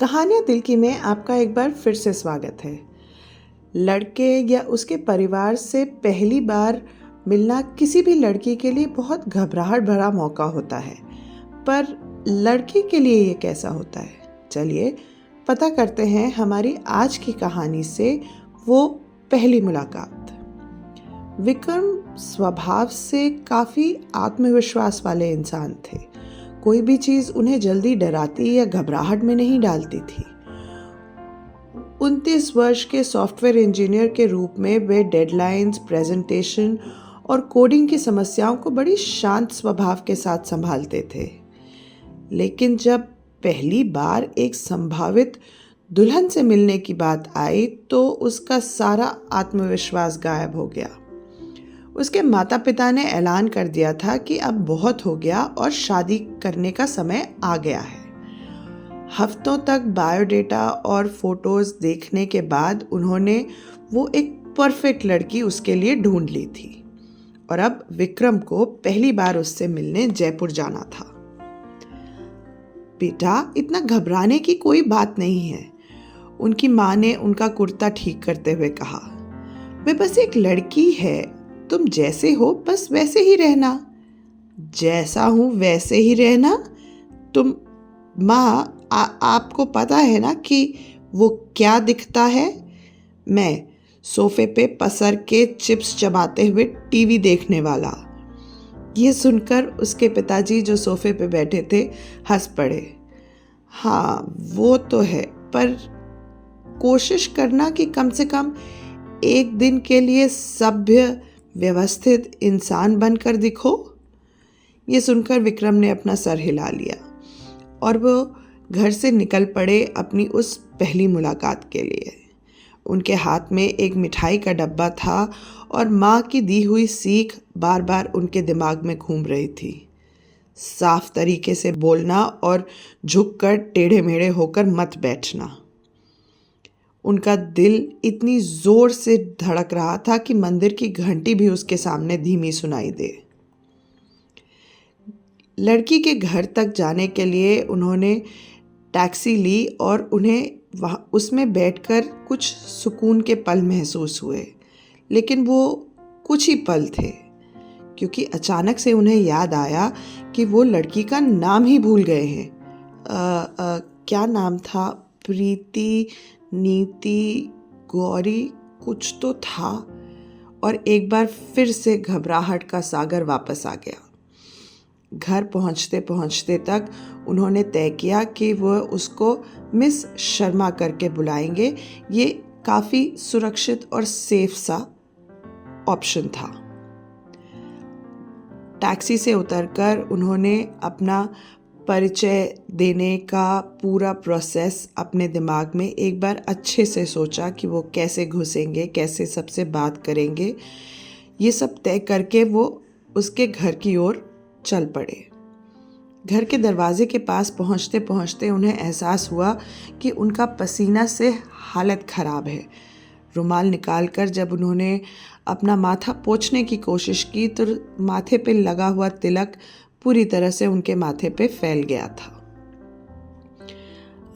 कहानियाँ दिल की में आपका एक बार फिर से स्वागत है। लड़के या उसके परिवार से पहली बार मिलना किसी भी लड़की के लिए बहुत घबराहट भरा मौका होता है, पर लड़की के लिए ये कैसा होता है? चलिए पता करते हैं हमारी आज की कहानी से वो पहली मुलाकात। विक्रम स्वभाव से काफ़ी आत्मविश्वास वाले इंसान थे। कोई भी चीज़ उन्हें जल्दी डराती या घबराहट में नहीं डालती थी। 29 वर्ष के सॉफ्टवेयर इंजीनियर के रूप में वे डेडलाइंस, प्रेजेंटेशन और कोडिंग की समस्याओं को बड़ी शांत स्वभाव के साथ संभालते थे। लेकिन जब पहली बार एक संभावित दुल्हन से मिलने की बात आई तो उसका सारा आत्मविश्वास गायब हो गया। उसके माता पिता ने ऐलान कर दिया था कि अब बहुत हो गया और शादी करने का समय आ गया है। हफ्तों तक बायोडेटा और फोटोज देखने के बाद उन्होंने वो एक परफेक्ट लड़की उसके लिए ढूंढ ली थी और अब विक्रम को पहली बार उससे मिलने जयपुर जाना था। बेटा, इतना घबराने की कोई बात नहीं है, उनकी माँ ने उनका कुर्ता ठीक करते हुए कहा। वे बस एक लड़की है, तुम जैसे हो बस वैसे ही रहना। जैसा हूं वैसे ही रहना? तुम माँ, आपको पता है ना कि वो क्या दिखता है? मैं सोफे पे पसर के चिप्स चबाते हुए टीवी देखने वाला। ये सुनकर उसके पिताजी जो सोफे पे बैठे थे हंस पड़े। हाँ वो तो है, पर कोशिश करना कि कम से कम एक दिन के लिए सभ्य व्यवस्थित इंसान बनकर दिखो। ये सुनकर विक्रम ने अपना सर हिला लिया और वो घर से निकल पड़े अपनी उस पहली मुलाकात के लिए। उनके हाथ में एक मिठाई का डब्बा था और माँ की दी हुई सीख बार बार उनके दिमाग में घूम रही थी। साफ तरीके से बोलना और झुककर टेढ़े मेढ़े होकर मत बैठना। उनका दिल इतनी जोर से धड़क रहा था कि मंदिर की घंटी भी उसके सामने धीमी सुनाई दे। लड़की के घर तक जाने के लिए उन्होंने टैक्सी ली और उन्हें उसमें बैठकर कुछ सुकून के पल महसूस हुए। लेकिन वो कुछ ही पल थे, क्योंकि अचानक से उन्हें याद आया कि वो लड़की का नाम ही भूल गए हैं। क्या नाम था? प्रीति, नीति, गौरी, कुछ तो था। और एक बार फिर से घबराहट का सागर वापस आ गया। घर पहुंचते पहुंचते तक उन्होंने तय किया कि वह उसको मिस शर्मा करके बुलाएंगे। ये काफ़ी सुरक्षित और सेफ सा ऑप्शन था। टैक्सी से उतरकर उन्होंने अपना परिचय देने का पूरा प्रोसेस अपने दिमाग में एक बार अच्छे से सोचा कि वो कैसे घुसेंगे, कैसे सबसे बात करेंगे। ये सब तय करके वो उसके घर की ओर चल पड़े। घर के दरवाजे के पास पहुंचते पहुंचते उन्हें एहसास हुआ कि उनका पसीना से हालत खराब है। रुमाल निकालकर जब उन्होंने अपना माथा पोंछने की कोशिश की तो माथे पे लगा हुआ तिलक पूरी तरह से उनके माथे पे फैल गया था।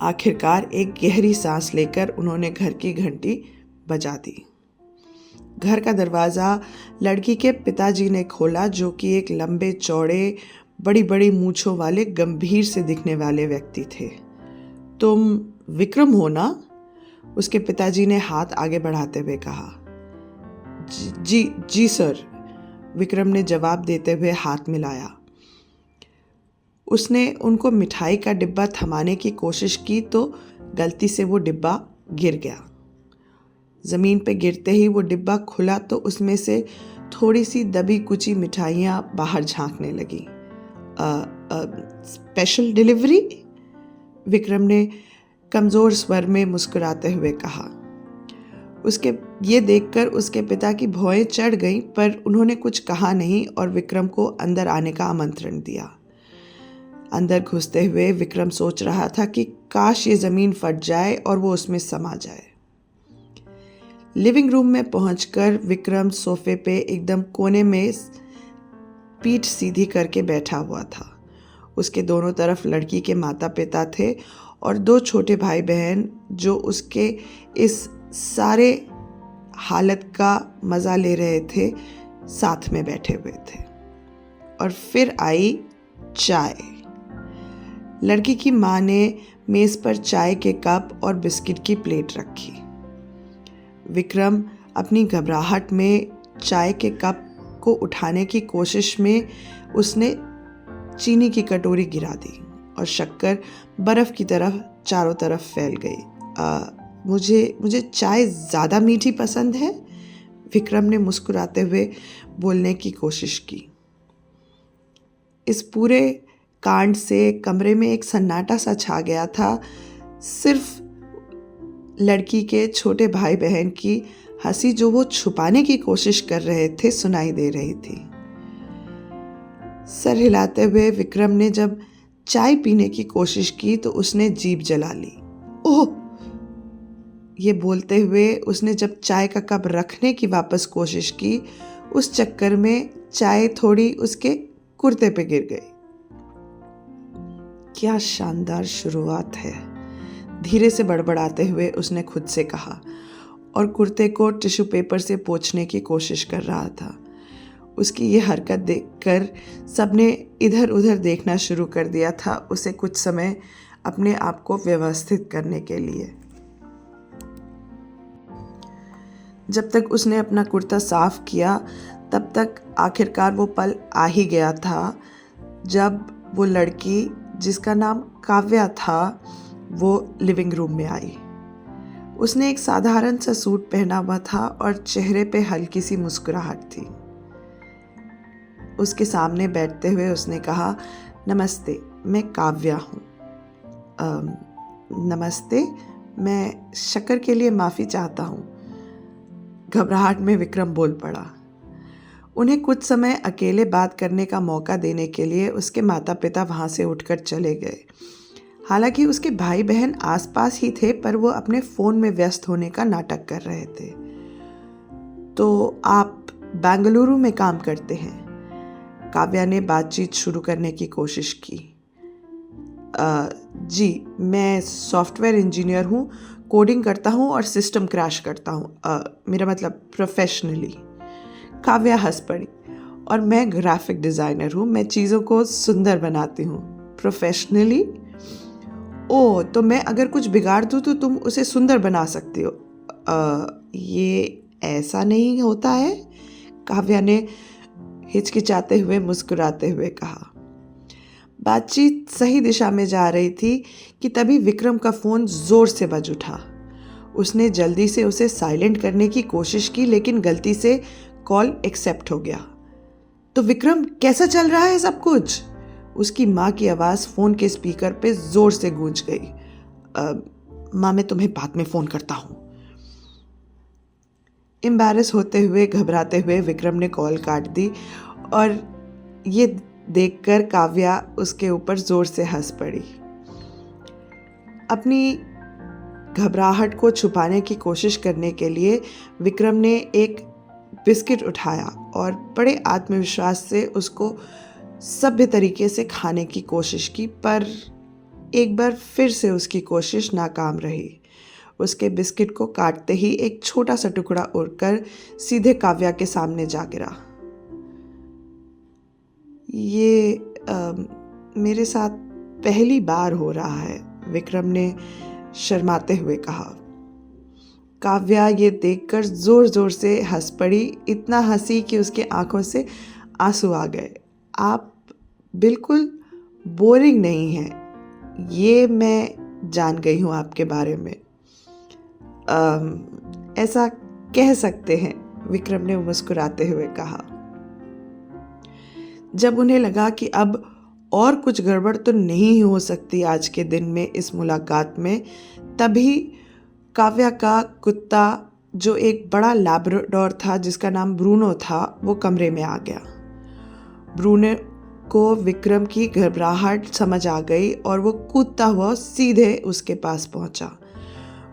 आखिरकार एक गहरी सांस लेकर उन्होंने घर की घंटी बजा दी। घर का दरवाज़ा लड़की के पिताजी ने खोला, जो कि एक लंबे चौड़े बड़ी बड़ी मूंछों वाले गंभीर से दिखने वाले व्यक्ति थे। तुम विक्रम हो ना? उसके पिताजी ने हाथ आगे बढ़ाते हुए कहा। जी सर, विक्रम ने जवाब देते हुए हाथ मिलाया। उसने उनको मिठाई का डिब्बा थमाने की कोशिश की तो गलती से वो डिब्बा गिर गया। ज़मीन पे गिरते ही वो डिब्बा खुला तो उसमें से थोड़ी सी दबी कुची मिठाइयाँ बाहर झांकने लगी। Special delivery? विक्रम ने कमज़ोर स्वर में मुस्कुराते हुए कहा। उसके ये देखकर उसके पिता की भौहें चढ़ गईं, पर उन्होंने कुछ कहा नहीं और विक्रम को अंदर आने का आमंत्रण दिया। अंदर घुसते हुए विक्रम सोच रहा था कि काश ये ज़मीन फट जाए और वो उसमें समा जाए। लिविंग रूम में पहुंचकर विक्रम सोफे पे एकदम कोने में पीठ सीधी करके बैठा हुआ था। उसके दोनों तरफ लड़की के माता पिता थे और 2 छोटे भाई बहन जो उसके इस सारे हालत का मज़ा ले रहे थे, साथ में बैठे हुए थे। और फिर आई चाय। लड़की की माँ ने मेज़ पर चाय के कप और बिस्किट की प्लेट रखी। विक्रम अपनी घबराहट में चाय के कप को उठाने की कोशिश में उसने चीनी की कटोरी गिरा दी और शक्कर बर्फ़ की तरह चारों तरफ फैल गई। मुझे चाय ज़्यादा मीठी पसंद है, विक्रम ने मुस्कुराते हुए बोलने की कोशिश की। इस पूरे कांड से कमरे में एक सन्नाटा सा छा गया था। सिर्फ लड़की के छोटे भाई बहन की हंसी, जो वो छुपाने की कोशिश कर रहे थे, सुनाई दे रही थी। सर हिलाते हुए विक्रम ने जब चाय पीने की कोशिश की तो उसने जीभ जला ली। ओह! ये बोलते हुए उसने जब चाय का कप रखने की वापस कोशिश की, उस चक्कर में चाय थोड़ी उसके कुर्ते पे गिर गई। क्या शानदार शुरुआत है, धीरे से बड़बड़ाते हुए उसने खुद से कहा और कुर्ते को टिश्यू पेपर से पोंछने की कोशिश कर रहा था। उसकी ये हरकत देखकर सबने इधर उधर देखना शुरू कर दिया था, उसे कुछ समय अपने आप को व्यवस्थित करने के लिए। जब तक उसने अपना कुर्ता साफ किया, तब तक आखिरकार वो पल आ ही गया था जब वो लड़की, जिसका नाम काव्या था, वो लिविंग रूम में आई। उसने एक साधारण सा सूट पहना हुआ था और चेहरे पे हल्की सी मुस्कुराहट थी। उसके सामने बैठते हुए उसने कहा, नमस्ते, मैं काव्या हूँ। नमस्ते, मैं शक्कर के लिए माफ़ी चाहता हूँ, घबराहट में विक्रम बोल पड़ा। उन्हें कुछ समय अकेले बात करने का मौका देने के लिए उसके माता पिता वहाँ से उठकर चले गए। हालांकि उसके भाई बहन आसपास ही थे, पर वो अपने फ़ोन में व्यस्त होने का नाटक कर रहे थे। तो आप बेंगलुरु में काम करते हैं? काव्या ने बातचीत शुरू करने की कोशिश की। जी, मैं सॉफ्टवेयर इंजीनियर हूँ, कोडिंग करता हूँ और सिस्टम क्रैश करता हूँ, मेरा मतलब प्रोफेशनली। काव्या हंस पड़ी। और मैं ग्राफिक डिज़ाइनर हूँ, मैं चीज़ों को सुंदर बनाती हूँ। प्रोफेशनली? ओह, तो मैं अगर कुछ बिगाड़ दूँ तो तुम उसे सुंदर बना सकती हो। ये ऐसा नहीं होता है, काव्या ने हिचकिचाते हुए मुस्कुराते हुए कहा। बातचीत सही दिशा में जा रही थी कि तभी विक्रम का फ़ोन ज़ोर से बज उठा। उसने जल्दी से उसे साइलेंट करने की कोशिश की, लेकिन गलती से कॉल एक्सेप्ट हो गया। तो विक्रम, कैसा चल रहा है सब कुछ? उसकी माँ की आवाज़ फ़ोन के स्पीकर पे ज़ोर से गूंज गई। माँ, मैं तुम्हें बाद में फ़ोन करता हूँ। एम्बैरेस होते हुए, घबराते हुए विक्रम ने कॉल काट दी और ये देखकर काव्या उसके ऊपर ज़ोर से हंस पड़ी। अपनी घबराहट को छुपाने की कोशिश करने के लिए विक्रम ने एक बिस्किट उठाया और बड़े आत्मविश्वास से उसको सभ्य तरीके से खाने की कोशिश की, पर एक बार फिर से उसकी कोशिश नाकाम रही। उसके बिस्किट को काटते ही एक छोटा सा टुकड़ा उड़कर सीधे काव्या के सामने जा गिरा। ये मेरे साथ पहली बार हो रहा है, विक्रम ने शर्माते हुए कहा। काव्या ये देखकर जोर जोर से हंस पड़ी, इतना हंसी कि उसके आंखों से आंसू आ गए। आप बिल्कुल बोरिंग नहीं हैं, ये मैं जान गई हूँ आपके बारे में। ऐसा कह सकते हैं, विक्रम ने मुस्कुराते हुए कहा। जब उन्हें लगा कि अब और कुछ गड़बड़ तो नहीं हो सकती आज के दिन में इस मुलाकात में, तभी काव्या का कुत्ता, जो एक बड़ा लैब्राडोर था जिसका नाम ब्रूनो था, वो कमरे में आ गया। ब्रूनो को विक्रम की घबराहट समझ आ गई और वो कूदता हुआ सीधे उसके पास पहुंचा।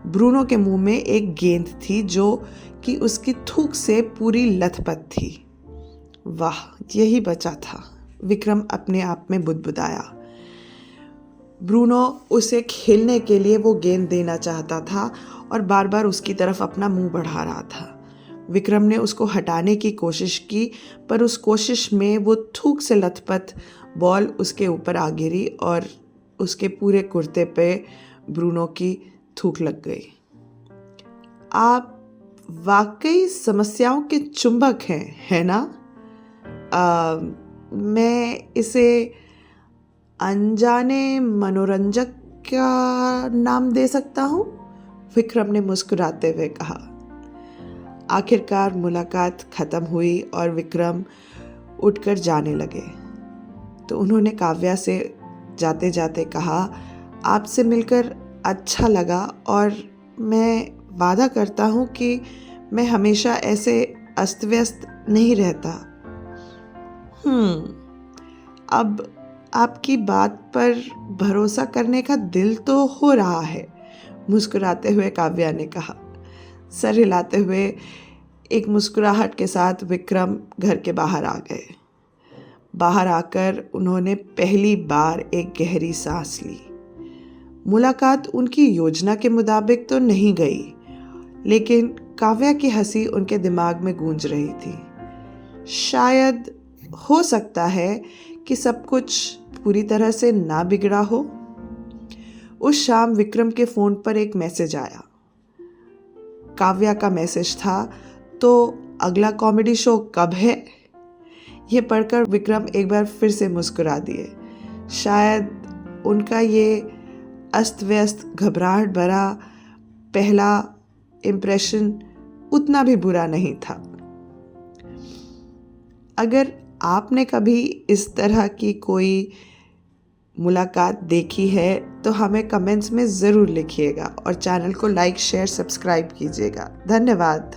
ब्रूनो के मुंह में एक गेंद थी जो कि उसकी थूक से पूरी लथपथ थी। वाह, यही बचा था, विक्रम अपने आप में बुदबुदाया। ब्रूनो उसे खेलने के लिए वो गेंद देना चाहता था और बार बार उसकी तरफ अपना मुंह बढ़ा रहा था। विक्रम ने उसको हटाने की कोशिश की, पर उस कोशिश में वो थूक से लथपथ बॉल उसके ऊपर आ गिरी और उसके पूरे कुर्ते पे ब्रूनो की थूक लग गई। आप वाकई समस्याओं के चुंबक हैं, है ना? मैं इसे अनजाने मनोरंजक का नाम दे सकता हूँ, विक्रम ने मुस्कुराते हुए कहा। आखिरकार मुलाकात खत्म हुई और विक्रम उठकर जाने लगे तो उन्होंने काव्या से जाते जाते कहा, आपसे मिलकर अच्छा लगा और मैं वादा करता हूँ कि मैं हमेशा ऐसे अस्त व्यस्त नहीं रहता। अब आपकी बात पर भरोसा करने का दिल तो हो रहा है, मुस्कुराते हुए काव्या ने कहा। सर हिलाते हुए एक मुस्कुराहट के साथ विक्रम घर के बाहर आ गए। बाहर आकर उन्होंने पहली बार एक गहरी सांस ली। मुलाकात उनकी योजना के मुताबिक तो नहीं गई, लेकिन काव्या की हंसी उनके दिमाग में गूंज रही थी। शायद हो सकता है कि सब कुछ पूरी तरह से ना बिगड़ा हो। उस शाम विक्रम के फोन पर एक मैसेज आया। काव्या का मैसेज था, तो अगला कॉमेडी शो कब है? ये पढ़कर विक्रम एक बार फिर से मुस्कुरा दिए। शायद उनका ये अस्त व्यस्त घबराहट भरा पहला इम्प्रेशन उतना भी बुरा नहीं था। अगर आपने कभी इस तरह की कोई मुलाकात देखी है तो हमें कमेंट्स में ज़रूर लिखिएगा और चैनल को लाइक, शेयर, सब्सक्राइब कीजिएगा। धन्यवाद।